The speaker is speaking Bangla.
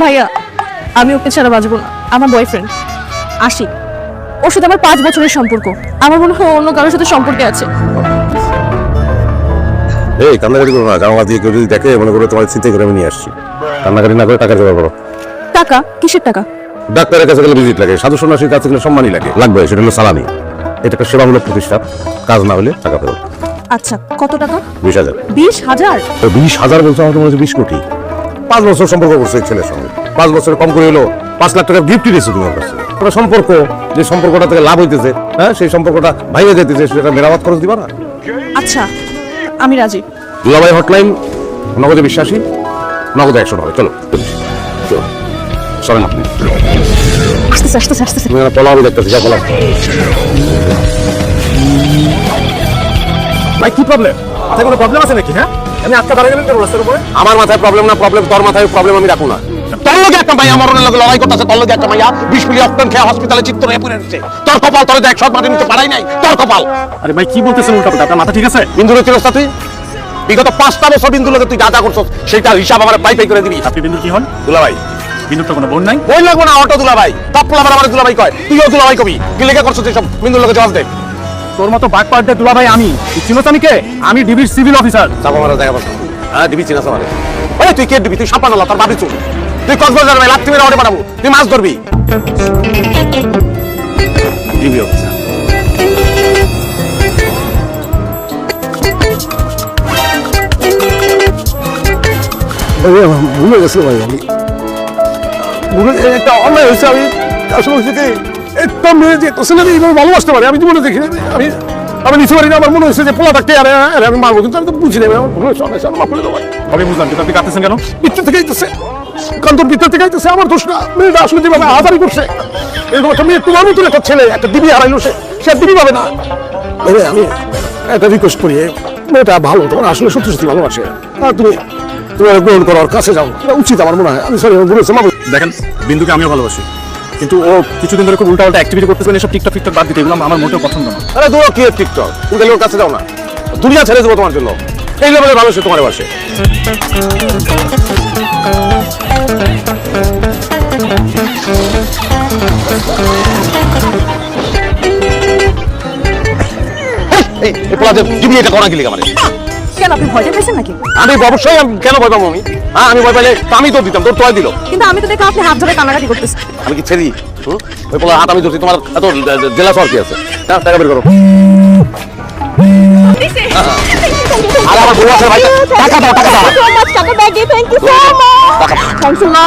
ভাইয়া আমি ওকে ছাড়া বাঁচবো না। আমার বয়ফ্রেন্ড আশিক, ওর সাথে আমার 5 বছরের সম্পর্ক। আমার মনে হয় অন্য কারোর সাথে সম্পর্কে আছে। এই কান্নাকাটি করো না, জানালা দিয়ে কেউ যদি দেখে মনে করো তোমার চিন্তা করে আমি নিয়ে আসছি। কান্নাকাটি না করে টাকা জোগাড় করো। টাকা? কিসের টাকা? ডাক্তারের কাছে গেলে ভিজিট লাগে, সাধু সন্ন্যাসীর কাছে গেলে সম্মানই লাগে, লাগবে সেটা হলো সালামি। এটা একটা সেবামূলক প্রতিষ্ঠান, কাজ না হলে টাকা ফেরত। আচ্ছা, কত টাকা? 20,000। 20,000? 20,000 বলছো? আমার মনে হচ্ছে 20 কোটি। 5 বছর সম্পর্ক করছো এই ছেলের সঙ্গে, 5 বছর কম করে হলো 5 লাখ টাকা গিফট দিয়েছো তুমি আমার কাছে। একটা সম্পর্ক, যে সম্পর্কটা থেকে লাভ হইতেছে, হ্যাঁ সেই সম্পর্কটা ভাইয়া যেতেছে, সেটা মেরামত খরচ দিবা না? আচ্ছা, আমি রাজি। দুলাভাই হটলাইন, নগদে বিশ্বাসী, নগদে 100 হবে। চলো চলো, সরেন আপনি। আসতেছে আসতেছে আসতেছে। তুমি পলা আমি দেখতেছি, যা পলা। ভাই কি প্রবলেম? মাথায় কোনো প্রবলেম আছে নাকি? হ্যাঁ, আমি আটকা দাঁড়িয়ে গেলেন কেন রাস্তার উপরে? আমার মাথায় প্রবলেম না, প্রবলেম তোর মাথায়, প্রবলেম আমি রাখুন না। তোর লগে একটা ভাই আমার লগে লড়াই করতেছে, তোর লগে একটা ভাইয়া 20 মিলি অক্টেন খেয়ে হসপিটালে চিত্ত হয়ে পড়ে রয়েছে। তোর কপাল, তোর 100 মাটি নিতে পারাই নাই, তোর কপাল। আরে ভাই কি বলতেছেন উল্টাপাল্টা? আপনার মাথা ঠিক আছে? বিন্দুর চিরস্তা তুই বিগত 5টা বছর বিন্দুর লগে তুই যা যা করছস সেটা হিসাব আমার পাই পাই করে দিবি। আপনি বিন্দুর কি হন? দুলাভাই। বিন্দুর তো কোনো বোন নাই। বই লাগবো না, অটো দুলাভাই। টপ পোলা আমার দুলাভাই কয়, তুইও দুলাভাই কবি। কি লেখা করছস এসব? বিন্দুর লগে জবাব দে। তোর মতো বাঘ পাড়তে দুলা ভাই আমি। তুই চিনোস আমি কে? আমি ডিবির সিভিল অফিসার। চাপা মারা জায়গা পাস। হ্যাঁ দিবি চিনাস আমারে। ওই তুই কে দিবি? তুই সাপানালা, তোর বাবি চুল। তুই কক্সবাজার ভাই লাত্তি মেরে অর্ডার পাঠাবো, তুই মাছ ধরবি। DB officer. ভুলে গেছিল ভাই, আমি ভুলে একটা অন্যায় হয়েছে। আমি আসলে হচ্ছে কি, একটা মেয়ে যে তোর আমি এইভাবে ভালোবাসতে পারি আমি জীবনে দেখি। আমি আমি নিতে পারি না। আমার মনে হয়েছে যে পোলা থাকতে আরে আমি মারবো, কিন্তু আমি তো বুঝি না। আমার ভুল হয়েছে, অনেক মাফ করে দেবো। আমি বুঝলাম, কিন্তু আপনি কাঁদতেছেন কেন? ভিতর থেকে আইতেছে, কান্তর ভিতর থেকে আইতেছে। আমার দোষ না, মেয়েটা আসলে যেভাবে আহাজারি করছে, এরকম একটা মেয়ে তোমার মতন একটা ছেলে একটা দিবি হারাইলো, সে আর দিবি পাবে না। আমি একটা রিকোয়েস্ট করি, মেয়েটা ভালো, তোমার আসলে সত্যি সত্যি ভালোবাসে। তুমি তুমি গ্রহণ করো, ওর কাছে যাও, এটা উচিত আমার মনে হয়। আমি সরি বলেছি, মা। দেখেন, বিন্দুকে আমিও ভালোবাসি, কিন্তু ও কিছুদিন ধরে খুব উল্টাপাল্টা অ্যাক্টিভিটি করতেছেন। এসব টিকটক ফিকটক বাদ দিতে, এগুলো আমার মোটেও পছন্দ না। আরে দূর কি টিকটক, তুমি তাহলে ওর কাছে যাও না। দুনিয়া ছেড়ে দেবো তোমার জন্য। এই লেভেলে ভালো সে তোমার বাসে। কেন, আপনি ভয় পেয়েছেন নাকি? আমি অবশ্যই কেন ভয় পাবো আমি? হ্যাঁ আমি ভয় পাইলে আমি তো দিতাম, তোর তোয়াই দিল। কিন্তু আমি তো দেখলাম আপনি হাত ধরে কান্নাকাটি করতেছেন। আমি কি ছেড়ি? ওই পোলার হাত আমি ধরছি, তোমার এত জেলা শহর কি আছে? টাকা বের করো। আর আমার বউ আছে ভাই, টাকা দাও, টাকা দাও। Thank you so much.